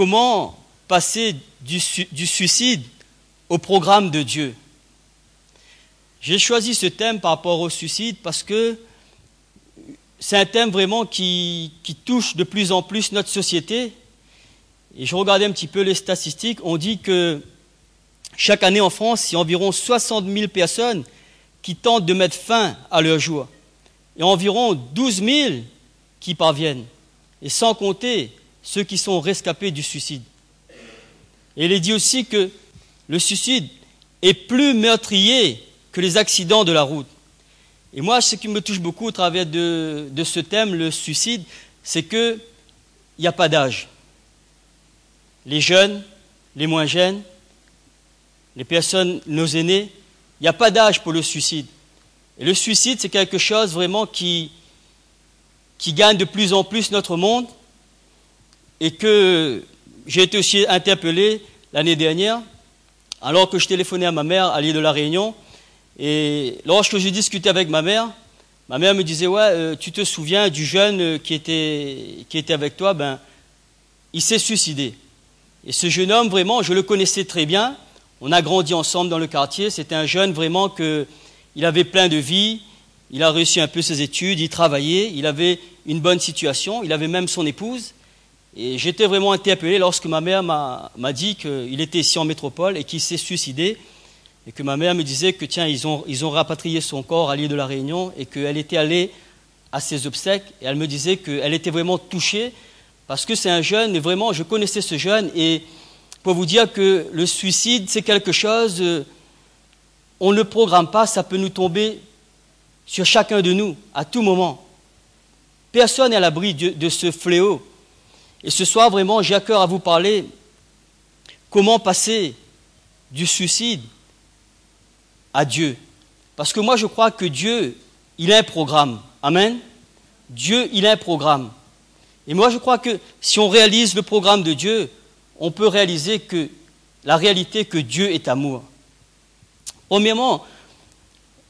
comment passer du suicide au programme de Dieu. J'ai choisi ce thème par rapport au suicide parce que c'est un thème vraiment qui touche de plus en plus notre société. Et je regardais un petit peu les statistiques. On dit que chaque année en France, il y a environ 60 000 personnes qui tentent de mettre fin à leur jour. Et environ 12 000 qui parviennent. Et sans compter ceux qui sont rescapés du suicide. Et il est dit aussi que le suicide est plus meurtrier que les accidents de la route. Et moi, ce qui me touche beaucoup au travers de ce thème, le suicide, c'est qu'il n'y a pas d'âge. Les jeunes, les moins jeunes, les personnes, nos aînés, il n'y a pas d'âge pour le suicide. Et le suicide, c'est quelque chose vraiment qui gagne de plus en plus notre monde et que j'ai été aussi interpellé l'année dernière alors que je téléphonais à ma mère à l'île de la Réunion. Et lorsque je discutais avec ma mère me disait « Ouais, tu te souviens du jeune qui était avec toi, il s'est suicidé. » Et ce jeune homme, vraiment, je le connaissais très bien. On a grandi ensemble dans le quartier. C'était un jeune vraiment il avait plein de vie. Il a réussi un peu ses études, il travaillait, il avait une bonne situation, il avait même son épouse. Et j'étais vraiment interpellé lorsque ma mère m'a dit qu'il était ici en métropole et qu'il s'est suicidé. Et que ma mère me disait que tiens, ils ont rapatrié son corps à l'île de la Réunion et qu'elle était allée à ses obsèques. Et elle me disait qu'elle était vraiment touchée parce que c'est un jeune, et vraiment, je connaissais ce jeune. Et pour vous dire que le suicide, c'est quelque chose, on ne le programme pas, ça peut nous tomber sur chacun de nous, à tout moment. Personne n'est à l'abri de ce fléau. Et ce soir, vraiment, j'ai à cœur à vous parler comment passer du suicide à Dieu. Parce que moi, je crois que Dieu, il a un programme. Amen. Dieu, il a un programme. Et moi, je crois que si on réalise le programme de Dieu, on peut réaliser que la réalité que Dieu est amour. Premièrement,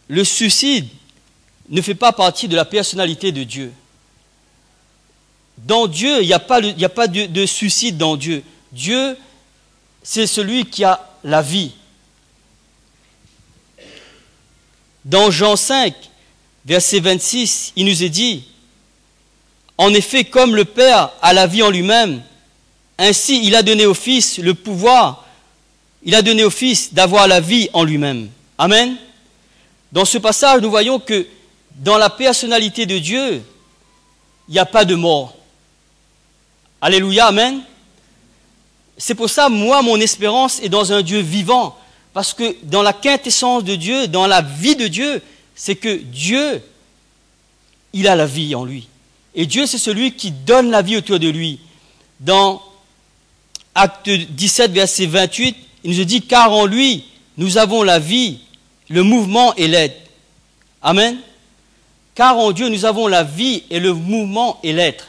le suicide ne fait pas partie de la personnalité de Dieu. Dans Dieu, il n'y a pas de suicide dans Dieu. Dieu, c'est celui qui a la vie. Dans Jean 5, verset 26, il nous est dit « En effet, comme le Père a la vie en lui-même, ainsi il a donné au Fils le pouvoir, il a donné au Fils d'avoir la vie en lui-même. » Amen. Dans ce passage, nous voyons que dans la personnalité de Dieu, il n'y a pas de mort. Alléluia, amen. C'est pour ça, moi, mon espérance est dans un Dieu vivant. Parce que dans la quintessence de Dieu, dans la vie de Dieu, c'est que Dieu, il a la vie en lui. Et Dieu, c'est celui qui donne la vie autour de lui. Dans Acte 17, verset 28, il nous dit « Car en lui, nous avons la vie, le mouvement et l'être. » Amen. Car en Dieu, nous avons la vie et le mouvement et l'être.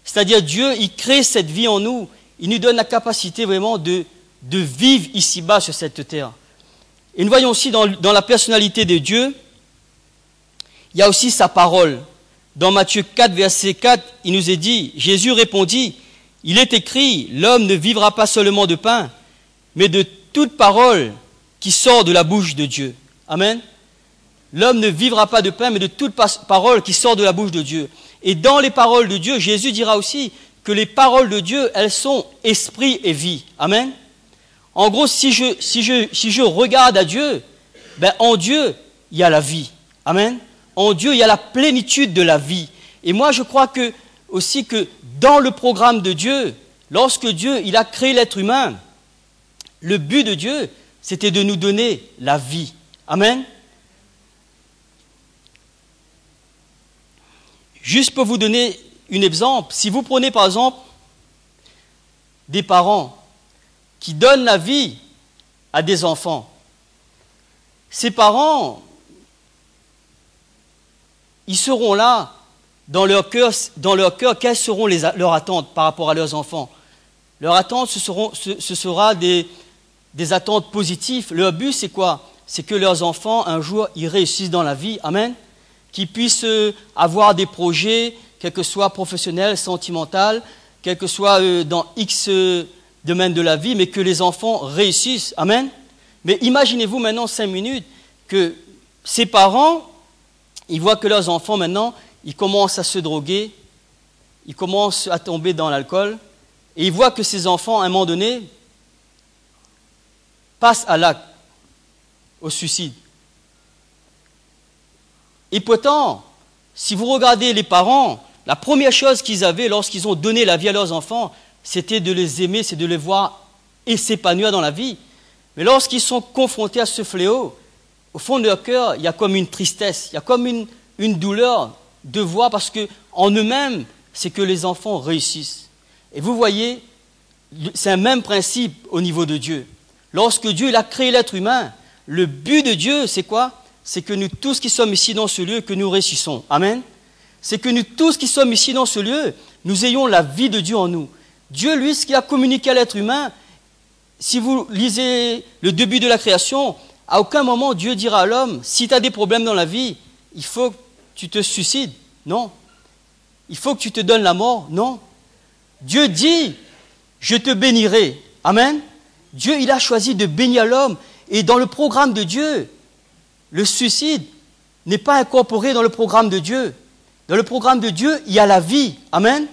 C'est-à-dire Dieu, il crée cette vie en nous. Il nous donne la capacité vraiment de vivre ici-bas sur cette terre. Et nous voyons aussi dans la personnalité de Dieu, il y a aussi sa parole. Dans Matthieu 4, verset 4, il nous est dit, Jésus répondit, « Il est écrit, l'homme ne vivra pas seulement de pain, mais de toute parole qui sort de la bouche de Dieu. » Amen. L'homme ne vivra pas de pain, mais de toute parole qui sort de la bouche de Dieu. Et dans les paroles de Dieu, Jésus dira aussi que les paroles de Dieu, elles sont esprit et vie. Amen. En gros, si je regarde à Dieu, en Dieu, il y a la vie. Amen. En Dieu, il y a la plénitude de la vie. Et moi, je crois aussi que dans le programme de Dieu, lorsque Dieu il a créé l'être humain, le but de Dieu, c'était de nous donner la vie. Amen. Juste pour vous donner un exemple, si vous prenez par exemple des parents qui donnent la vie à des enfants, ces parents, ils seront là dans leur cœur, quelles seront leurs attentes par rapport à leurs enfants? Leurs attentes, ce sera des attentes positives. Leur but, c'est quoi? C'est que leurs enfants, un jour, ils réussissent dans la vie. Amen. Qu'ils puissent avoir des projets, quels que soient professionnels, sentimentaux, quel que soit dans X domaine de la vie, mais que les enfants réussissent. Amen. Mais imaginez-vous maintenant 5 minutes que ces parents, ils voient que leurs enfants maintenant, ils commencent à se droguer, ils commencent à tomber dans l'alcool, et ils voient que ces enfants, à un moment donné, passent à l'acte, au suicide. Et pourtant, si vous regardez les parents, la première chose qu'ils avaient lorsqu'ils ont donné la vie à leurs enfants, c'était de les aimer, c'est de les voir et s'épanouir dans la vie. Mais lorsqu'ils sont confrontés à ce fléau, au fond de leur cœur, il y a comme une tristesse, il y a comme une douleur de voir, parce qu'en eux-mêmes, c'est que les enfants réussissent. Et vous voyez, c'est un même principe au niveau de Dieu. Lorsque Dieu il a créé l'être humain, le but de Dieu, c'est quoi? C'est que nous tous qui sommes ici dans ce lieu, que nous réussissons. Amen. C'est que nous tous qui sommes ici dans ce lieu, nous ayons la vie de Dieu en nous. Dieu, lui, ce qu'il a communiqué à l'être humain, si vous lisez le début de la création, à aucun moment Dieu dira à l'homme, si tu as des problèmes dans la vie, il faut que tu te suicides. Non. Il faut que tu te donnes la mort. Non. Dieu dit, je te bénirai. Amen. Dieu, il a choisi de bénir l'homme. Et dans le programme de Dieu, le suicide n'est pas incorporé dans le programme de Dieu. Dans le programme de Dieu, il y a la vie. Amen.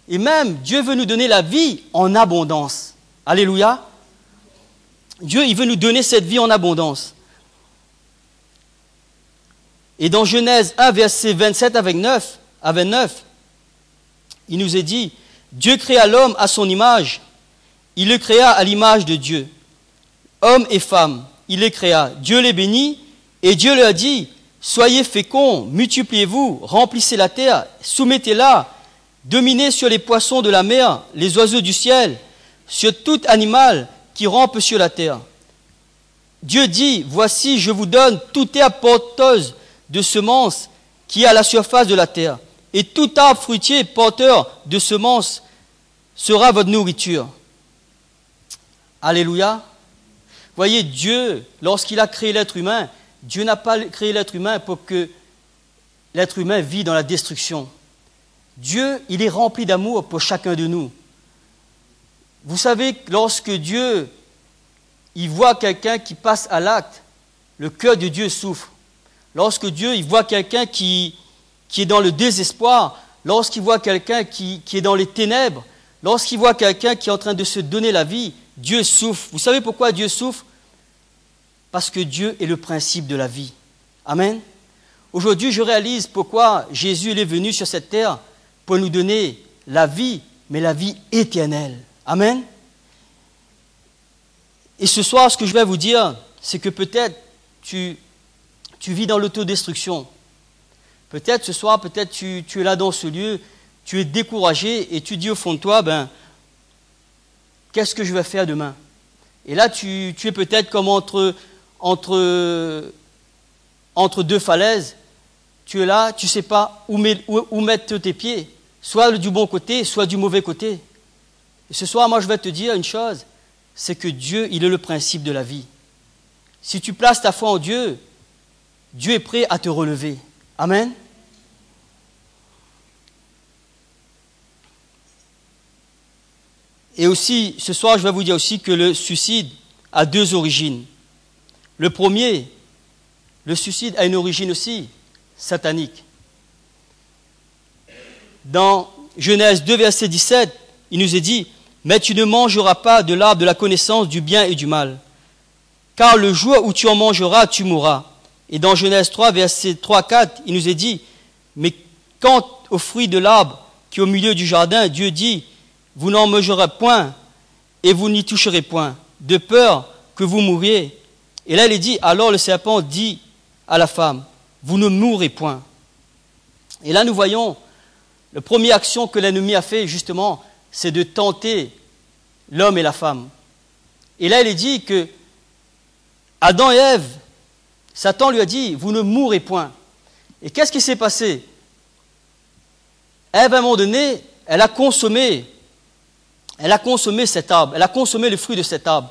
Et même, Dieu veut nous donner la vie en abondance. Alléluia. Dieu, il veut nous donner cette vie en abondance. Et dans Genèse 1, verset 27 à 29, il nous est dit, Dieu créa l'homme à son image. Il le créa à l'image de Dieu. Hommes et femmes, il les créa. Dieu les bénit et Dieu leur dit, soyez féconds, multipliez-vous, remplissez la terre, soumettez-la, dominez sur les poissons de la mer, les oiseaux du ciel, sur tout animal qui rampe sur la terre. Dieu dit, voici, je vous donne toute herbe porteuse de semences qui est à la surface de la terre, et tout arbre fruitier porteur de semences sera votre nourriture. Alléluia. Voyez, Dieu, lorsqu'il a créé l'être humain, Dieu n'a pas créé l'être humain pour que l'être humain vit dans la destruction. Dieu, il est rempli d'amour pour chacun de nous. Vous savez, lorsque Dieu, il voit quelqu'un qui passe à l'acte, le cœur de Dieu souffre. Lorsque Dieu, il voit quelqu'un qui est dans le désespoir, lorsqu'il voit quelqu'un qui est dans les ténèbres, lorsqu'il voit quelqu'un qui est en train de se donner la vie, Dieu souffre. Vous savez pourquoi Dieu souffre? Parce que Dieu est le principe de la vie. Amen. Aujourd'hui, je réalise pourquoi Jésus il est venu sur cette terre pour nous donner la vie, mais la vie éternelle. Amen. Et ce soir, ce que je vais vous dire, c'est que peut-être tu vis dans l'autodestruction. Peut-être ce soir, peut-être tu es là dans ce lieu, tu es découragé et tu dis au fond de toi, qu'est-ce que je vais faire demain? Et là, tu es peut-être comme entre deux falaises. Tu es là, tu ne sais pas où mettre tes pieds, soit du bon côté, soit du mauvais côté. Et ce soir, moi, je vais te dire une chose, c'est que Dieu, il est le principe de la vie. Si tu places ta foi en Dieu, Dieu est prêt à te relever. Amen. Et aussi, ce soir, je vais vous dire aussi que le suicide a deux origines. Le premier, le suicide a une origine aussi satanique. Dans Genèse 2, verset 17, il nous est dit, « Mais tu ne mangeras pas de l'arbre de la connaissance du bien et du mal, car le jour où tu en mangeras, tu mourras. » Et dans Genèse 3, verset 3-4, il nous est dit, « Mais quant au fruit de l'arbre qui est au milieu du jardin, Dieu dit, vous n'en mangerez point et vous n'y toucherez point, de peur que vous mouriez. » Et là, il est dit, alors le serpent dit à la femme, vous ne mourrez point. Et là, nous voyons, la première action que l'ennemi a fait, justement, c'est de tenter l'homme et la femme. Et là, il est dit que Adam et Ève, Satan lui a dit, vous ne mourrez point. Et qu'est-ce qui s'est passé? Ève, à un moment donné, elle a consommé cet arbre, elle a consommé le fruit de cet arbre.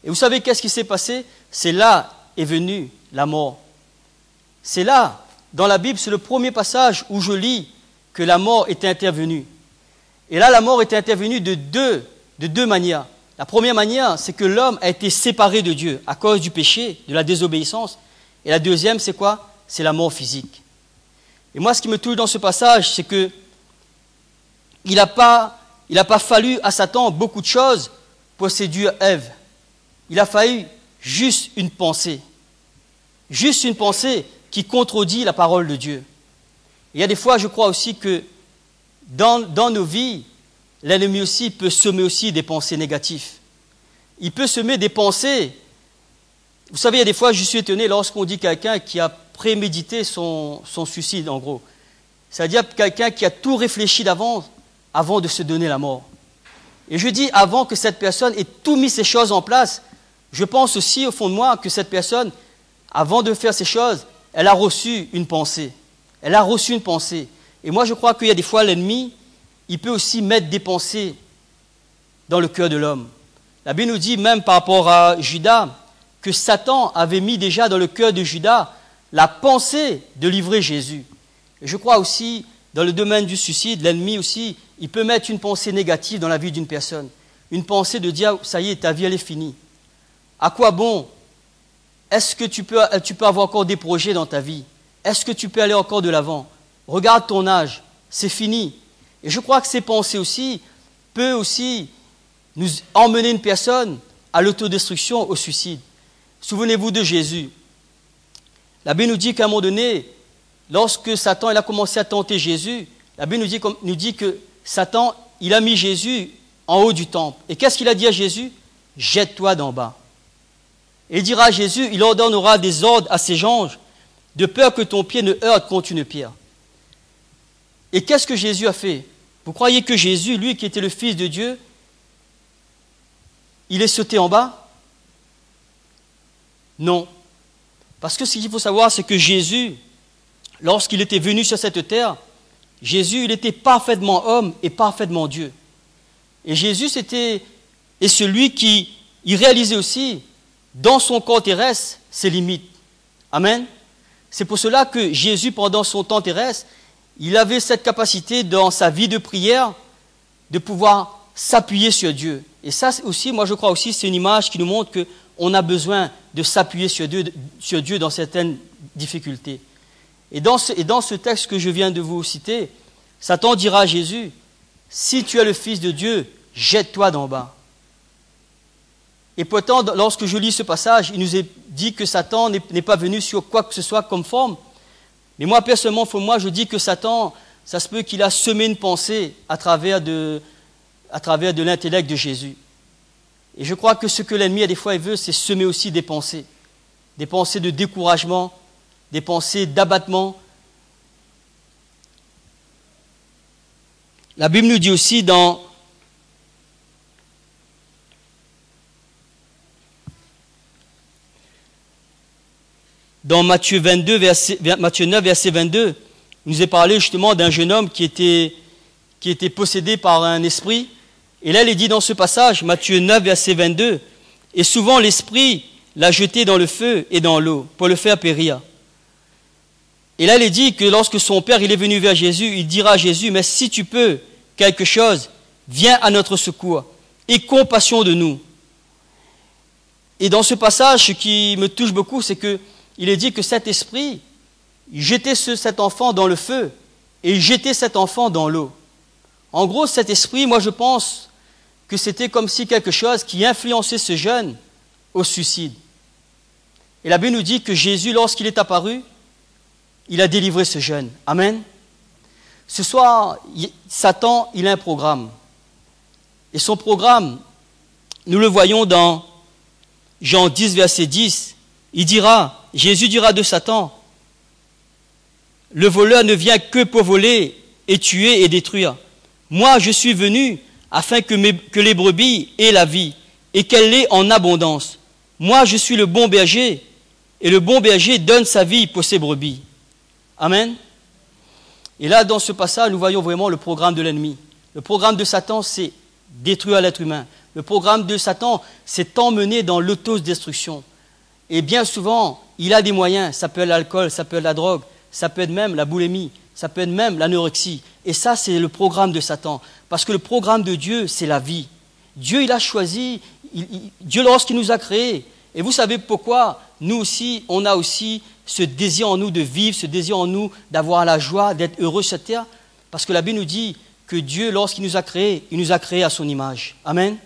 Et vous savez qu'est-ce qui s'est passé? C'est là est venue la mort. C'est là, dans la Bible, c'est le premier passage où je lis que la mort est intervenue. Et là, la mort est intervenue de deux manières. La première manière, c'est que l'homme a été séparé de Dieu à cause du péché, de la désobéissance. Et la deuxième, c'est quoi? C'est la mort physique. Et moi, ce qui me touche dans ce passage, c'est que il n'a pas fallu à Satan beaucoup de choses pour séduire Ève. Il a fallu juste une pensée qui contredit la parole de Dieu. Il y a des fois, je crois aussi que dans nos vies, l'ennemi aussi peut semer aussi des pensées négatives. Il peut semer des pensées. Vous savez, il y a des fois, je suis étonné lorsqu'on dit quelqu'un qui a prémédité son suicide, en gros. C'est-à-dire quelqu'un qui a tout réfléchi d'avance avant de se donner la mort. Et je dis avant que cette personne ait tout mis ces choses en place, je pense aussi au fond de moi que cette personne, avant de faire ces choses, elle a reçu une pensée. Elle a reçu une pensée. Et moi, je crois qu'il y a des fois, l'ennemi, il peut aussi mettre des pensées dans le cœur de l'homme. La Bible nous dit, même par rapport à Judas, que Satan avait mis déjà dans le cœur de Judas la pensée de livrer Jésus. Et je crois aussi, dans le domaine du suicide, l'ennemi aussi, il peut mettre une pensée négative dans la vie d'une personne. Une pensée de dire, ça y est, ta vie, elle est finie. À quoi bon? Est-ce que tu peux avoir encore des projets dans ta vie? Est-ce que tu peux aller encore de l'avant? Regarde ton âge, c'est fini. Et je crois que ces pensées aussi peuvent aussi nous emmener une personne à l'autodestruction, au suicide. Souvenez-vous de Jésus. La Bible nous dit qu'à un moment donné, lorsque Satan il a commencé à tenter Jésus, la Bible nous dit que Satan, il a mis Jésus en haut du temple. Et qu'est-ce qu'il a dit à Jésus? Jette-toi d'en bas. Et il dira à Jésus, il ordonnera des ordres à ses anges, de peur que ton pied ne heurte contre une pierre. Et qu'est-ce que Jésus a fait? Vous croyez que Jésus, lui qui était le Fils de Dieu, il est sauté en bas? Non. Parce que ce qu'il faut savoir, c'est que Jésus, lorsqu'il était venu sur cette terre, Jésus, il était parfaitement homme et parfaitement Dieu. Et Jésus, c'était celui qui il réalisait aussi, dans son corps terrestre, ses limites. Amen. C'est pour cela que Jésus, pendant son temps terrestre, il avait cette capacité dans sa vie de prière de pouvoir s'appuyer sur Dieu. Et ça aussi, moi je crois aussi, c'est une image qui nous montre qu'on a besoin de s'appuyer sur Dieu dans certaines difficultés. Et dans ce texte que je viens de vous citer, Satan dira à Jésus, si tu es le Fils de Dieu, jette-toi d'en bas. Et pourtant, lorsque je lis ce passage, il nous est dit que Satan n'est pas venu sur quoi que ce soit comme forme. Mais moi, personnellement, je dis que Satan, ça se peut qu'il a semé une pensée à travers de l'intellect de Jésus. Et je crois que ce que l'ennemi, à des fois, il veut, c'est semer aussi des pensées de découragement, des pensées d'abattement. La Bible nous dit aussi dans Matthieu 9, verset 22, il nous est parlé justement d'un jeune homme qui était possédé par un esprit. Et là, il est dit dans ce passage, Matthieu 9, verset 22, « Et souvent l'esprit l'a jeté dans le feu et dans l'eau pour le faire périr. » Et là, il est dit que lorsque son père il est venu vers Jésus, il dira à Jésus, « Mais si tu peux quelque chose, viens à notre secours, aie compassion de nous. » Et dans ce passage, ce qui me touche beaucoup, c'est que il est dit que cet esprit jetait cet enfant dans le feu et jetait cet enfant dans l'eau. En gros, cet esprit, moi je pense que c'était comme si quelque chose qui influençait ce jeune au suicide. Et la Bible nous dit que Jésus, lorsqu'il est apparu, il a délivré ce jeune. Amen. Ce soir, Satan, il a un programme. Et son programme, nous le voyons dans Jean 10, verset 10. Jésus dira de Satan, « Le voleur ne vient que pour voler et tuer et détruire. Moi, je suis venu afin que les brebis aient la vie et qu'elle l'ait en abondance. Moi, je suis le bon berger et le bon berger donne sa vie pour ses brebis. » Amen. Et là, dans ce passage, nous voyons vraiment le programme de l'ennemi. Le programme de Satan, c'est détruire l'être humain. Le programme de Satan, c'est t'emmener dans l'autodestruction. Et bien souvent, il a des moyens. Ça peut être l'alcool, ça peut être la drogue, ça peut être même la boulimie, ça peut être même l'anorexie. Et ça, c'est le programme de Satan. Parce que le programme de Dieu, c'est la vie. Dieu, il a choisi, Dieu, lorsqu'il nous a créés, et vous savez pourquoi nous aussi, on a aussi ce désir en nous de vivre, ce désir en nous d'avoir la joie, d'être heureux sur cette terre. Parce que la Bible nous dit que Dieu, lorsqu'il nous a créés, il nous a créés à son image. Amen.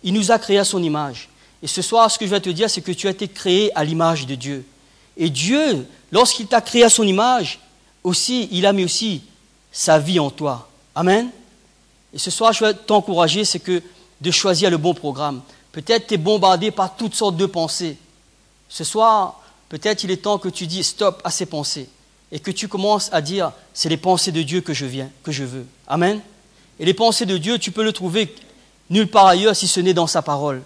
Il nous a créés à son image. Et ce soir, ce que je vais te dire, c'est que tu as été créé à l'image de Dieu. Et Dieu, lorsqu'il t'a créé à son image, aussi, il a mis aussi sa vie en toi. Amen. Et ce soir, je vais t'encourager, c'est que de choisir le bon programme. Peut-être tu es bombardé par toutes sortes de pensées. Ce soir, peut-être il est temps que tu dis stop à ces pensées et que tu commences à dire c'est les pensées de Dieu que je veux. Amen. Et les pensées de Dieu, tu peux le trouver nulle part ailleurs si ce n'est dans sa parole.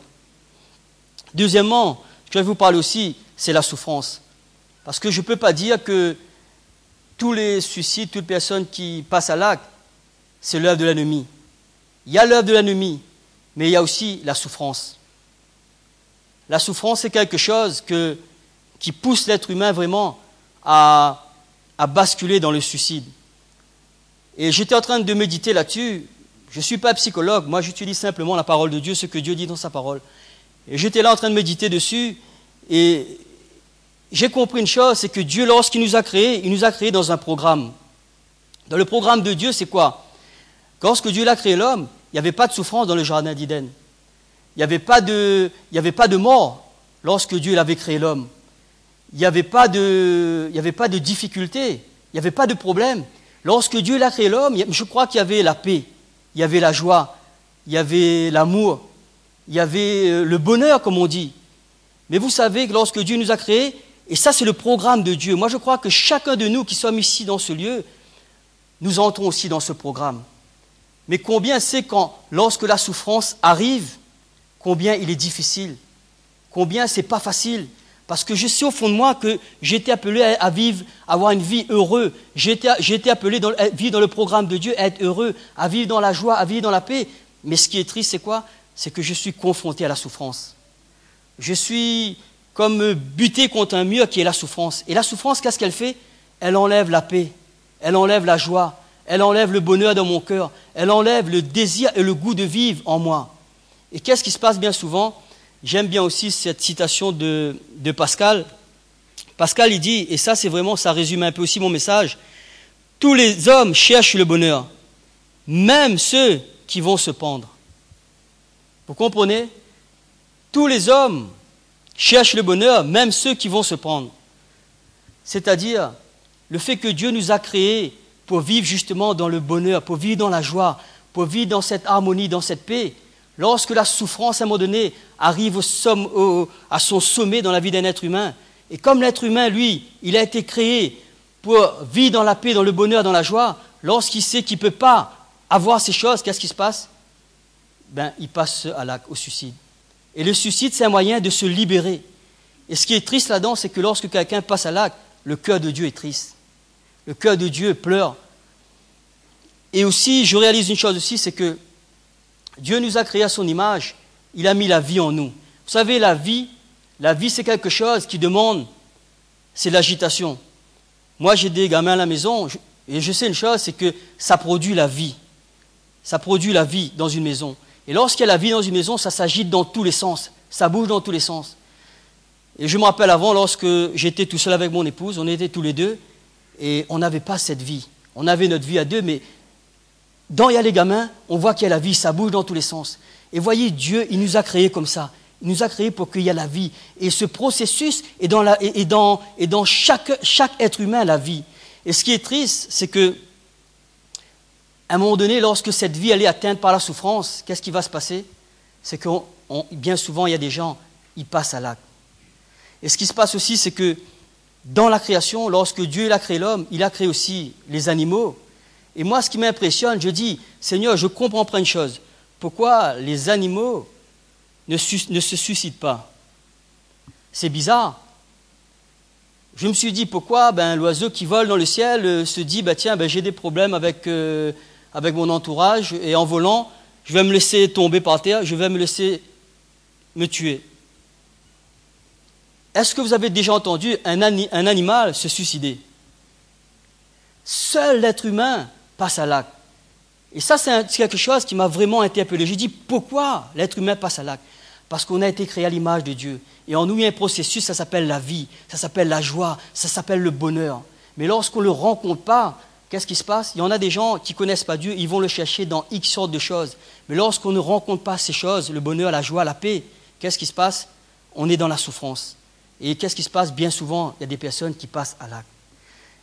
Deuxièmement, je vais vous parler aussi, c'est la souffrance. Parce que je ne peux pas dire que tous les suicides, toutes les personnes qui passent à l'acte, c'est l'œuvre de l'ennemi. Il y a l'œuvre de l'ennemi, mais il y a aussi la souffrance. La souffrance, c'est quelque chose qui pousse l'être humain vraiment à basculer dans le suicide. Et j'étais en train de méditer là-dessus. Je ne suis pas psychologue, moi j'utilise simplement la parole de Dieu, ce que Dieu dit dans sa parole. Et j'étais là en train de méditer dessus, et j'ai compris une chose, c'est que Dieu, lorsqu'il nous a créés, il nous a créés dans un programme. Dans le programme de Dieu, c'est quoi? Lorsque Dieu a créé l'homme, il n'y avait pas de souffrance dans le jardin d'Éden. Il n'y avait pas de mort lorsque Dieu avait créé l'homme. Il n'y avait pas de difficulté, il n'y avait pas de problème. Lorsque Dieu a créé l'homme, je crois qu'il y avait la paix, il y avait la joie, il y avait l'amour, il y avait le bonheur, comme on dit. Mais vous savez que lorsque Dieu nous a créés, et ça c'est le programme de Dieu, moi je crois que chacun de nous qui sommes ici dans ce lieu, nous entrons aussi dans ce programme. Mais combien c'est lorsque la souffrance arrive, combien il est difficile, combien c'est pas facile. Parce que je sais au fond de moi que j'ai été appelé à vivre, à avoir une vie heureuse. J'ai été appelé à vivre dans le programme de Dieu, à être heureux, à vivre dans la joie, à vivre dans la paix. Mais ce qui est triste, c'est quoi? C'est que je suis confronté à la souffrance. Je suis comme buté contre un mur qui est la souffrance. Et la souffrance, qu'est-ce qu'elle fait? Elle enlève la paix, elle enlève la joie, elle enlève le bonheur dans mon cœur, elle enlève le désir et le goût de vivre en moi. Et qu'est-ce qui se passe bien souvent? J'aime bien aussi cette citation de Pascal. Pascal, il dit, et ça c'est vraiment, ça résume un peu aussi mon message, tous les hommes cherchent le bonheur, même ceux qui vont se pendre. Vous comprenez? Tous les hommes cherchent le bonheur, même ceux qui vont se pendre. C'est-à-dire, le fait que Dieu nous a créés pour vivre justement dans le bonheur, pour vivre dans la joie, pour vivre dans cette harmonie, dans cette paix. Lorsque la souffrance, à un moment donné, arrive à son sommet dans la vie d'un être humain, et comme l'être humain, lui, il a été créé pour vivre dans la paix, dans le bonheur, dans la joie, lorsqu'il sait qu'il ne peut pas avoir ces choses, qu'est-ce qui se passe? Il passe au suicide. Et le suicide, c'est un moyen de se libérer. Et ce qui est triste là-dedans, c'est que lorsque quelqu'un passe à l'acte, le cœur de Dieu est triste. Le cœur de Dieu pleure. Et aussi, je réalise une chose aussi, c'est que Dieu nous a créés à son image, il a mis la vie en nous. Vous savez, la vie c'est quelque chose qui demande, c'est l'agitation. Moi, j'ai des gamins à la maison, et je sais une chose, c'est que ça produit la vie. Ça produit la vie dans une maison. Et lorsqu'il y a la vie dans une maison, ça s'agite dans tous les sens, ça bouge dans tous les sens. Et je me rappelle avant, lorsque j'étais tout seul avec mon épouse, on était tous les deux, et on n'avait pas cette vie. On avait notre vie à deux, mais dans il y a les gamins, on voit qu'il y a la vie, ça bouge dans tous les sens. Et voyez, Dieu, il nous a créés comme ça. Il nous a créés pour qu'il y ait la vie. Et ce processus est dans chaque être humain, la vie. Et ce qui est triste, c'est que, à un moment donné, lorsque cette vie elle est atteinte par la souffrance, qu'est-ce qui va se passer? C'est que bien souvent, il y a des gens, ils passent à l'acte. Et ce qui se passe aussi, c'est que dans la création, lorsque Dieu a créé l'homme, il a créé aussi les animaux. Et moi, ce qui m'impressionne, je dis, Seigneur, je comprends pas une chose. Pourquoi les animaux ne se suicident pas? C'est bizarre. Je me suis dit, pourquoi l'oiseau qui vole dans le ciel se dit, tiens, j'ai des problèmes avec mon entourage, et en volant, je vais me laisser tomber par terre, je vais me laisser me tuer. Est-ce que vous avez déjà entendu un animal se suicider? Seul l'être humain passe à l'acte. Et ça, c'est quelque chose qui m'a vraiment interpellé. J'ai dit, pourquoi l'être humain passe à l'acte? Parce qu'on a été créé à l'image de Dieu. Et en nous, il y a un processus, ça s'appelle la vie, ça s'appelle la joie, ça s'appelle le bonheur. Mais lorsqu'on ne le rencontre pas, qu'est-ce qui se passe? Il y en a des gens qui ne connaissent pas Dieu, ils vont le chercher dans X sortes de choses. Mais lorsqu'on ne rencontre pas ces choses, le bonheur, la joie, la paix, qu'est-ce qui se passe? On est dans la souffrance. Et qu'est-ce qui se passe? Bien souvent, il y a des personnes qui passent à l'acte.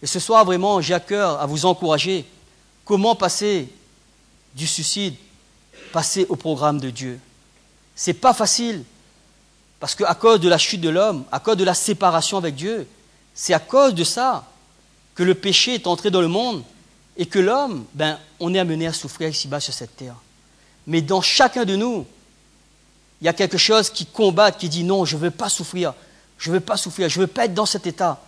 Et ce soir, vraiment, j'ai à cœur à vous encourager. Comment passer du suicide, passer au programme de Dieu? Ce n'est pas facile, parce qu'à cause de la chute de l'homme, à cause de la séparation avec Dieu, c'est à cause de ça que le péché est entré dans le monde et que l'homme, on est amené à souffrir ici-bas sur cette terre. Mais dans chacun de nous, il y a quelque chose qui combat, qui dit non, je ne veux pas souffrir, je ne veux pas souffrir, je ne veux pas être dans cet état.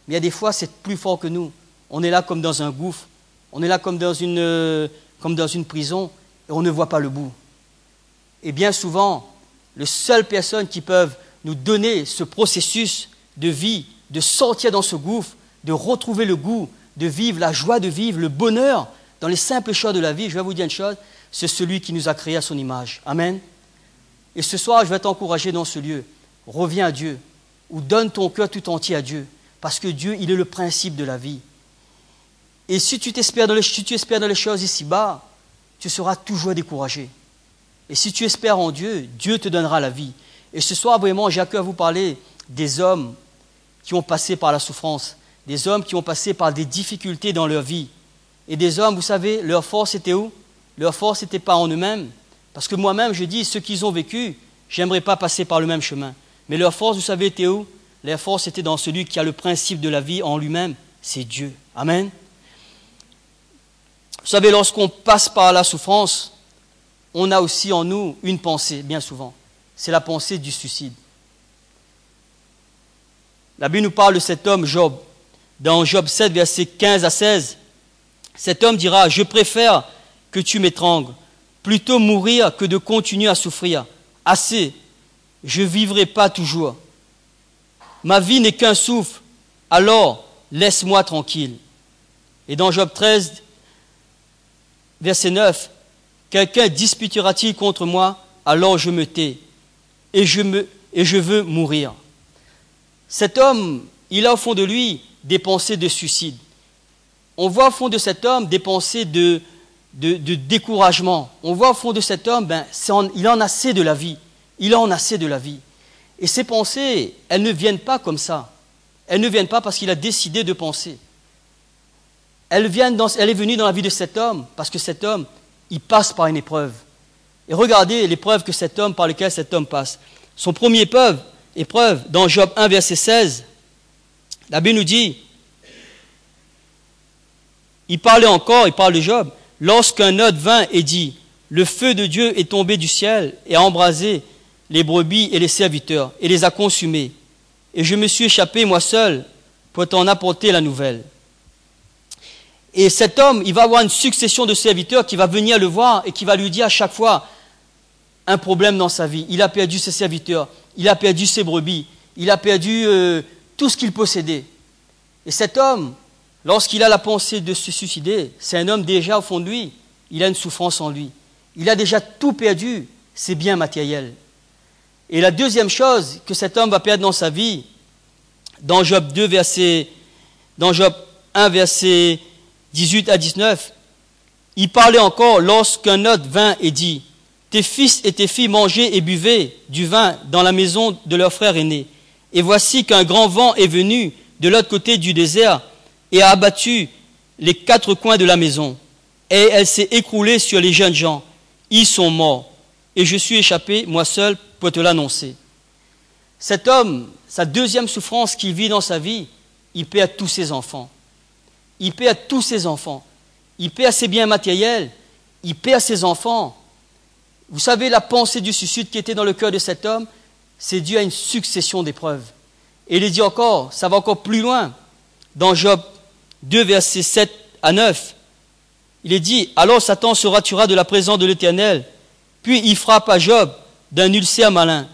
Mais il y a des fois, c'est plus fort que nous. On est là comme dans un gouffre, on est là comme dans une prison et on ne voit pas le bout. Et bien souvent, les seules personnes qui peuvent nous donner ce processus de vie, de sortir dans ce gouffre, de retrouver le goût, de vivre la joie de vivre, le bonheur dans les simples choses de la vie, je vais vous dire une chose, c'est celui qui nous a créés à son image. Amen. Et ce soir, je vais t'encourager dans ce lieu. Reviens à Dieu, ou donne ton cœur tout entier à Dieu, parce que Dieu, il est le principe de la vie. Et si tu espères dans les choses ici-bas, tu seras toujours découragé. Et si tu espères en Dieu, Dieu te donnera la vie. Et ce soir, vraiment, j'ai à cœur à vous parler des hommes qui ont passé par la souffrance, des hommes qui ont passé par des difficultés dans leur vie. Et des hommes, vous savez, leur force était où? Leur force n'était pas en eux-mêmes. Parce que moi-même, je dis, ceux qu'ils ont vécu, j'aimerais pas passer par le même chemin. Mais leur force, vous savez, était où? Leur force était dans celui qui a le principe de la vie en lui-même, c'est Dieu. Amen. Vous savez, lorsqu'on passe par la souffrance, on a aussi en nous une pensée, bien souvent. C'est la pensée du suicide. La Bible nous parle de cet homme, Job. Dans Job 7, versets 15 à 16, cet homme dira, « Je préfère que tu m'étrangles, plutôt mourir que de continuer à souffrir. Assez, je ne vivrai pas toujours. Ma vie n'est qu'un souffle, alors laisse-moi tranquille. » Et dans Job 13, verset 9, « Quelqu'un disputera-t-il contre moi, alors je me tais, et je veux mourir. » Cet homme, il a au fond de lui des pensées de suicide. On voit au fond de cet homme des pensées de découragement. On voit au fond de cet homme, il en a assez de la vie. Il en a assez de la vie. Et ces pensées, elles ne viennent pas comme ça. Elles ne viennent pas parce qu'il a décidé de penser. Elle est venue dans la vie de cet homme parce que cet homme, il passe par une épreuve. Et regardez l'épreuve par laquelle cet homme passe. Son premier épreuve, dans Job 1, verset 16, la Bible nous dit, il parle de Job, lorsqu'un autre vint et dit, le feu de Dieu est tombé du ciel et a embrasé les brebis et les serviteurs et les a consumés. Et je me suis échappé moi seul pour t'en apporter la nouvelle. Et cet homme, il va avoir une succession de serviteurs qui va venir le voir et qui va lui dire à chaque fois un problème dans sa vie. Il a perdu ses serviteurs, il a perdu ses brebis, il a perdu tout ce qu'il possédait. Et cet homme, lorsqu'il a la pensée de se suicider, c'est un homme déjà au fond de lui, il a une souffrance en lui. Il a déjà tout perdu, ses biens matériels. Et la deuxième chose que cet homme va perdre dans sa vie, dans Job 1, verset 18 à 19, il parlait encore lorsqu'un autre vint et dit, « Tes fils et tes filles mangeaient et buvaient du vin dans la maison de leur frère aîné. Et voici qu'un grand vent est venu de l'autre côté du désert et a abattu les 4 coins de la maison. Et elle s'est écroulée sur les jeunes gens. Ils sont morts. Et je suis échappé, moi seul, pour te l'annoncer. » Cet homme, sa deuxième souffrance qu'il vit dans sa vie, il perd tous ses enfants. Il perd tous ses enfants. Il perd ses biens matériels. Il perd ses enfants. Vous savez, la pensée du suicide qui était dans le cœur de cet homme, c'est dû à une succession d'épreuves. Et il dit encore, ça va encore plus loin. Dans Job 2, versets 7 à 9, il est dit, « Alors Satan se ratura de la présence de l'Éternel, puis il frappe à Job d'un ulcère malin,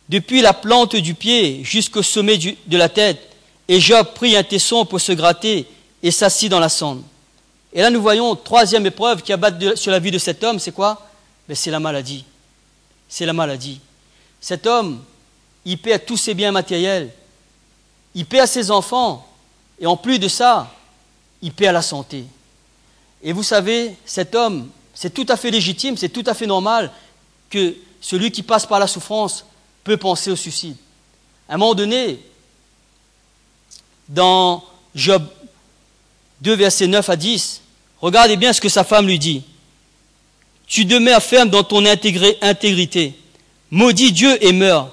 depuis la plante du pied jusqu'au sommet de la tête. Et Job prit un tesson pour se gratter et s'assit dans la cendre. Et là, nous voyons, troisième épreuve qui abat sur la vie de cet homme, c'est quoi? Ben, c'est la maladie. C'est la maladie. Cet homme, il paie à tous ses biens matériels, il paie à ses enfants, et en plus de ça, il paie à la santé. Et vous savez, cet homme, c'est tout à fait légitime, c'est tout à fait normal que celui qui passe par la souffrance peut penser au suicide. À un moment donné, dans Job 2, versets 9 à 10, regardez bien ce que sa femme lui dit. « Tu demeures ferme dans ton intégrité. Maudis Dieu et meurs. »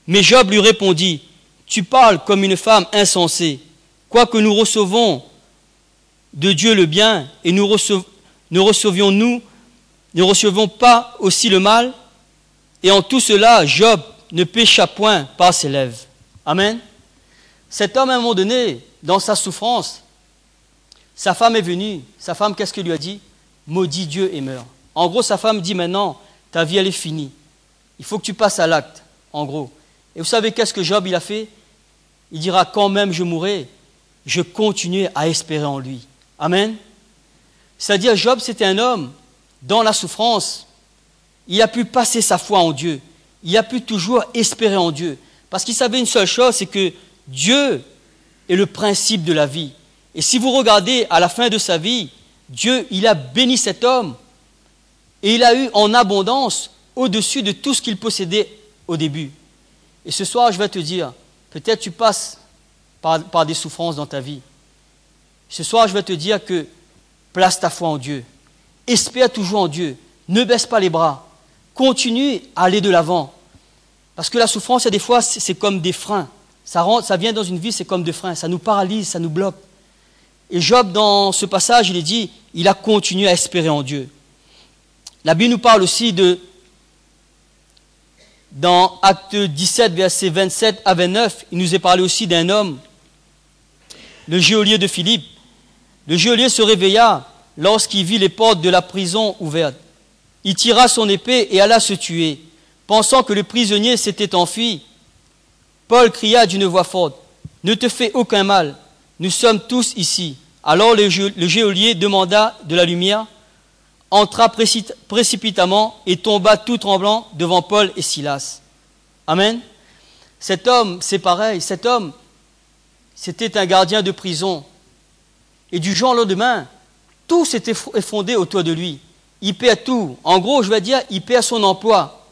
Mais Job lui répondit, « Tu parles comme une femme insensée. Quoique nous recevons de Dieu le bien et ne recevons pas aussi le mal. Et en tout cela, Job ne pécha point par ses lèvres. » Amen. Cet homme, à un moment donné, dans sa souffrance, sa femme est venue. Sa femme, qu'est-ce qu'elle lui a dit? Maudis Dieu et meurs. En gros, sa femme dit maintenant, ta vie, elle est finie. Il faut que tu passes à l'acte, en gros. Et vous savez qu'est-ce que Job, il a fait? Il dira, quand même je mourrai, je continuais à espérer en lui. Amen. C'est-à-dire, Job, c'était un homme, dans la souffrance, il a pu passer sa foi en Dieu. Il a pu toujours espérer en Dieu. Parce qu'il savait une seule chose, c'est que Dieu est le principe de la vie. Et si vous regardez à la fin de sa vie, Dieu, il a béni cet homme et il a eu en abondance au-dessus de tout ce qu'il possédait au début. Et ce soir, je vais te dire, peut-être tu passes par des souffrances dans ta vie. Ce soir, je vais te dire que place ta foi en Dieu. Espère toujours en Dieu. Ne baisse pas les bras. Continue à aller de l'avant. Parce que la souffrance, des fois, c'est comme des freins. Ça vient dans une vie, c'est comme des freins. Ça nous paralyse, ça nous bloque. Et Job, dans ce passage, il est dit, il a continué à espérer en Dieu. La Bible nous parle aussi dans Acte 17, versets 27 à 29, il nous est parlé aussi d'un homme, le geôlier de Philippe. Le geôlier se réveilla lorsqu'il vit les portes de la prison ouvertes. Il tira son épée et alla se tuer. Pensant que le prisonnier s'était enfui, Paul cria d'une voix forte, « Ne te fais aucun mal, nous sommes tous ici. » Alors le geôlier demanda de la lumière, entra précipitamment et tomba tout tremblant devant Paul et Silas. Amen. Cet homme, c'est pareil, cet homme, c'était un gardien de prison. Et du jour au lendemain, tout s'était effondré autour de lui. Il paie à tout. En gros, je vais dire, il paie à son emploi.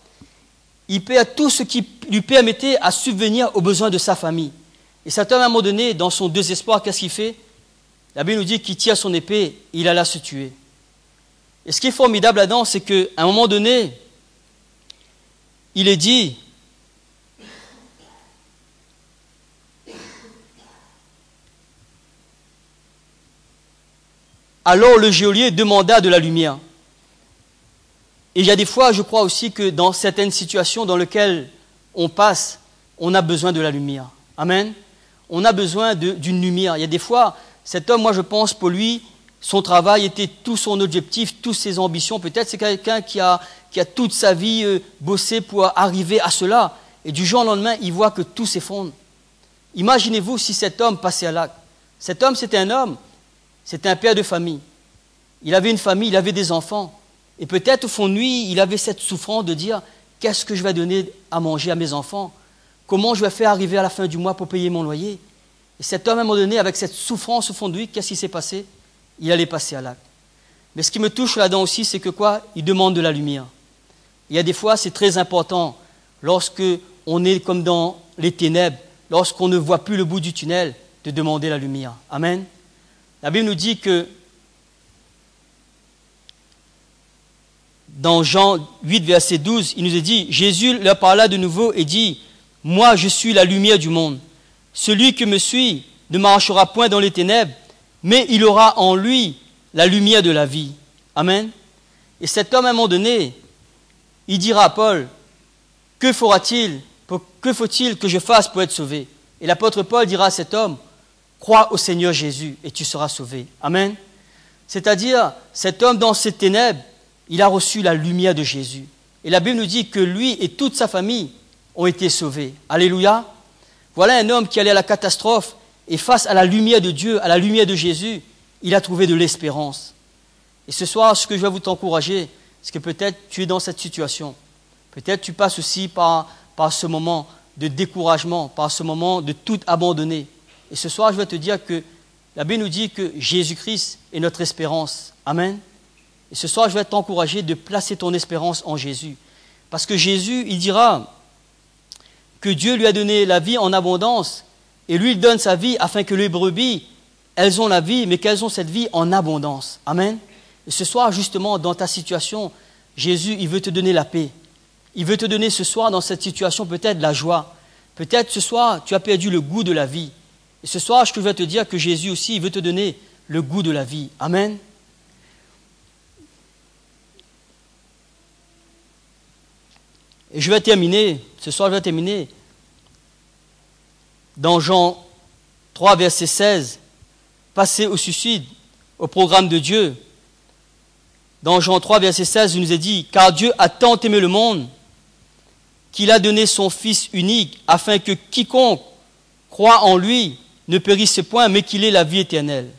Il paie à tout ce qui lui permettait à subvenir aux besoins de sa famille. Et cet homme, à un moment donné, dans son désespoir, qu'est-ce qu'il fait? La Bible nous dit qu'il tire son épée et il alla se tuer. Et ce qui est formidable là-dedans, c'est qu'à un moment donné, il est dit, alors le geôlier demanda de la lumière. Et il y a des fois, je crois aussi que dans certaines situations dans lesquelles on passe, on a besoin de la lumière. Amen. On a besoin d'une lumière. Il y a des fois, cet homme, moi je pense, pour lui, son travail était tout son objectif, toutes ses ambitions. Peut-être c'est quelqu'un qui a toute sa vie bossé pour arriver à cela. Et du jour au lendemain, il voit que tout s'effondre. Imaginez-vous si cet homme passait à l'acte. Cet homme, c'était un homme, c'était un père de famille. Il avait une famille, il avait des enfants. Et peut-être au fond de lui, il avait cette souffrance de dire, qu'est-ce que je vais donner à manger à mes enfants? Comment je vais faire arriver à la fin du mois pour payer mon loyer? Et cet homme, à un moment donné, avec cette souffrance au fond de lui, qu'est-ce qui s'est passé? Il allait passer à l'acte. Mais ce qui me touche là-dedans aussi, c'est que quoi? Il demande de la lumière. Il y a des fois, c'est très important, lorsque on est comme dans les ténèbres, lorsqu'on ne voit plus le bout du tunnel, de demander la lumière. Amen. La Bible nous dit que dans Jean 8, verset 12, il nous est dit, Jésus leur parla de nouveau et dit, « Moi, je suis la lumière du monde. Celui qui me suit ne marchera point dans les ténèbres, mais il aura en lui la lumière de la vie. » Amen. Et cet homme, à un moment donné, il dira à Paul, « Que faut-il que je fasse pour être sauvé ?» Et l'apôtre Paul dira à cet homme, « Crois au Seigneur Jésus et tu seras sauvé. » Amen. C'est-à-dire, cet homme dans ces ténèbres, il a reçu la lumière de Jésus. Et la Bible nous dit que lui et toute sa famille ont été sauvés. Alléluia. Voilà un homme qui allait à la catastrophe et face à la lumière de Dieu, à la lumière de Jésus, il a trouvé de l'espérance. Et ce soir, ce que je vais vous t'encourager, c'est que peut-être tu es dans cette situation. Peut-être tu passes aussi par ce moment de découragement, par ce moment de tout abandonner. Et ce soir, je vais te dire que la Bible nous dit que Jésus-Christ est notre espérance. Amen. Et ce soir, je vais t'encourager de placer ton espérance en Jésus. Parce que Jésus, il dira que Dieu lui a donné la vie en abondance. Et lui, il donne sa vie afin que les brebis, elles ont la vie, mais qu'elles ont cette vie en abondance. Amen. Et ce soir, justement, dans ta situation, Jésus, il veut te donner la paix. Il veut te donner ce soir, dans cette situation, peut-être la joie. Peut-être ce soir, tu as perdu le goût de la vie. Et ce soir, je vais te dire que Jésus aussi, il veut te donner le goût de la vie. Amen. Et je vais terminer, ce soir, je vais terminer dans Jean 3, verset 16, passer au suicide, au programme de Dieu. Dans Jean 3, verset 16, il nous est dit « Car Dieu a tant aimé le monde qu'il a donné son Fils unique, afin que quiconque croit en lui ne périsse point, mais qu'il ait la vie éternelle. »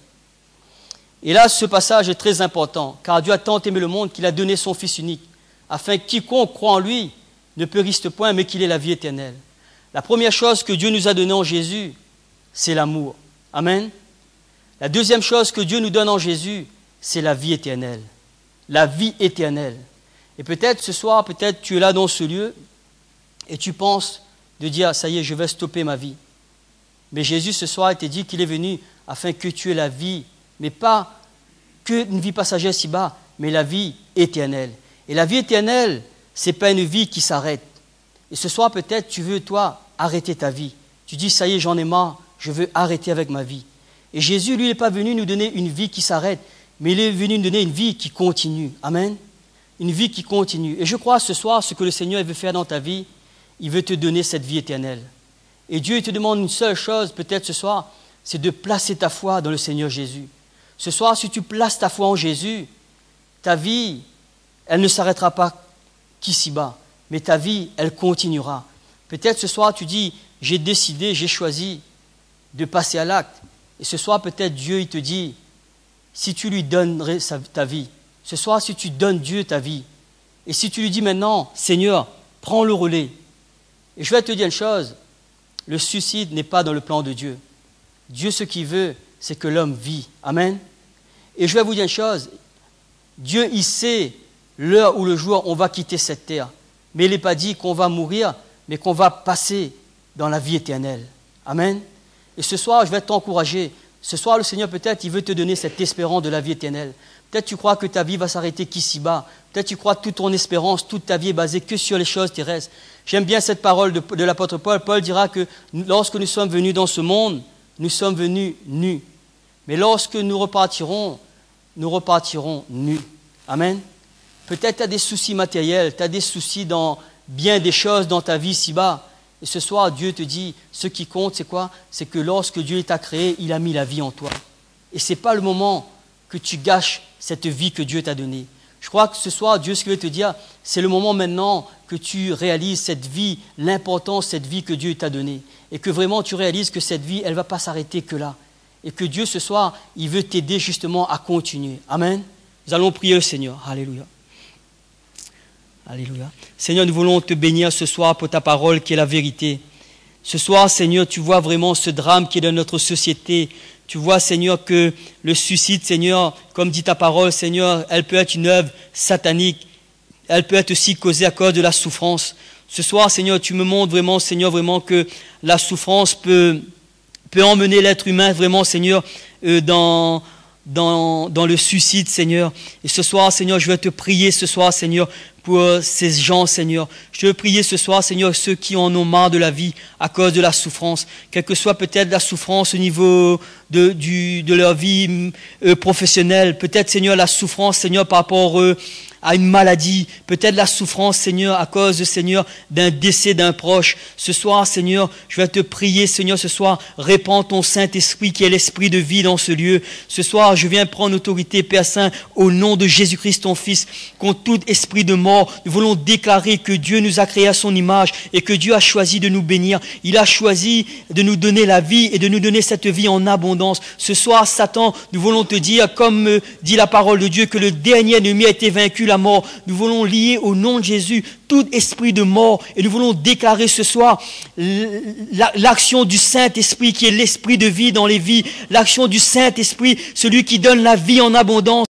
Et là, ce passage est très important, car Dieu a tant aimé le monde qu'il a donné son Fils unique, afin que quiconque croit en lui ne périsse point, mais qu'il ait la vie éternelle. La première chose que Dieu nous a donnée en Jésus, c'est l'amour. Amen. La deuxième chose que Dieu nous donne en Jésus, c'est la vie éternelle. La vie éternelle. Et peut-être ce soir, peut-être tu es là dans ce lieu et tu penses de dire, ça y est, je vais stopper ma vie. Mais Jésus ce soir, il t'a dit qu'il est venu afin que tu aies la vie, mais pas qu'une vie passagère si-bas, mais la vie éternelle. Et la vie éternelle, ce n'est pas une vie qui s'arrête. Et ce soir, peut-être, tu veux, toi, arrêter ta vie. Tu dis, ça y est, j'en ai marre, je veux arrêter avec ma vie. Et Jésus, lui, n'est pas venu nous donner une vie qui s'arrête, mais il est venu nous donner une vie qui continue. Amen. Une vie qui continue. Et je crois ce soir, ce que le Seigneur veut faire dans ta vie, il veut te donner cette vie éternelle. Et Dieu il te demande une seule chose, peut-être ce soir, c'est de placer ta foi dans le Seigneur Jésus. Ce soir, si tu places ta foi en Jésus, ta vie, elle ne s'arrêtera pas qu'ici-bas, mais ta vie, elle continuera. Peut-être ce soir, tu dis, j'ai décidé, j'ai choisi de passer à l'acte. Et ce soir, peut-être Dieu, il te dit, si tu lui donnerais ta vie, ce soir, si tu donnes Dieu ta vie, et si tu lui dis maintenant, Seigneur, prends le relais. Et je vais te dire une chose, le suicide n'est pas dans le plan de Dieu. Dieu, ce qu'il veut, c'est que l'homme vit. Amen. Et je vais vous dire une chose, Dieu, il sait l'heure ou le jour où on va quitter cette terre. Mais il n'est pas dit qu'on va mourir, mais qu'on va passer dans la vie éternelle. Amen. Et ce soir, je vais t'encourager. Ce soir, le Seigneur, peut-être, il veut te donner cette espérance de la vie éternelle. Peut-être tu crois que ta vie va s'arrêter qu'ici-bas. Peut-être tu crois que toute ton espérance, toute ta vie est basée que sur les choses terrestres. J'aime bien cette parole de l'apôtre Paul. Paul dira que lorsque nous sommes venus dans ce monde, nous sommes venus nus. Mais lorsque nous repartirons nus. Amen. Peut-être tu as des soucis matériels, tu as des soucis dans bien des choses dans ta vie ici-bas. Et ce soir, Dieu te dit, ce qui compte, c'est quoi? C'est que lorsque Dieu t'a créé, il a mis la vie en toi. Et ce n'est pas le moment que tu gâches cette vie que Dieu t'a donnée. Je crois que ce soir, Dieu, ce qu'il veut te dire, c'est le moment maintenant que tu réalises cette vie, l'importance de cette vie que Dieu t'a donnée. Et que vraiment tu réalises que cette vie, elle ne va pas s'arrêter que là. Et que Dieu, ce soir, il veut t'aider justement à continuer. Amen. Nous allons prier le Seigneur. Alléluia. Alléluia. Seigneur, nous voulons te bénir ce soir pour ta parole qui est la vérité. Ce soir, Seigneur, tu vois vraiment ce drame qui est dans notre société. Tu vois, Seigneur, que le suicide, Seigneur, comme dit ta parole, Seigneur, elle peut être une œuvre satanique. Elle peut être aussi causée à cause de la souffrance. Ce soir, Seigneur, tu me montres vraiment, Seigneur, vraiment que la souffrance peut emmener l'être humain vraiment, Seigneur, dans le suicide, Seigneur. Et ce soir, Seigneur, je vais te prier ce soir, Seigneur, pour ces gens, Seigneur. Je veux prier ce soir, Seigneur, ceux qui en ont marre de la vie à cause de la souffrance. Quelle que soit peut-être la souffrance au niveau de leur vie professionnelle. Peut-être, Seigneur, la souffrance, Seigneur, par rapport à une maladie, peut-être la souffrance, Seigneur, à cause, Seigneur, d'un décès d'un proche. Ce soir, Seigneur, je vais te prier, Seigneur, ce soir, répands ton Saint-Esprit qui est l'esprit de vie dans ce lieu. Ce soir, je viens prendre autorité, Père Saint, au nom de Jésus-Christ, ton Fils, contre tout esprit de mort. Nous voulons déclarer que Dieu nous a créés à son image et que Dieu a choisi de nous bénir. Il a choisi de nous donner la vie et de nous donner cette vie en abondance. Ce soir, Satan, nous voulons te dire, comme dit la parole de Dieu, que le dernier ennemi a été vaincu, la mort. Nous voulons lier au nom de Jésus tout esprit de mort et nous voulons déclarer ce soir l'action du Saint-Esprit qui est l'esprit de vie dans les vies, l'action du Saint-Esprit, celui qui donne la vie en abondance,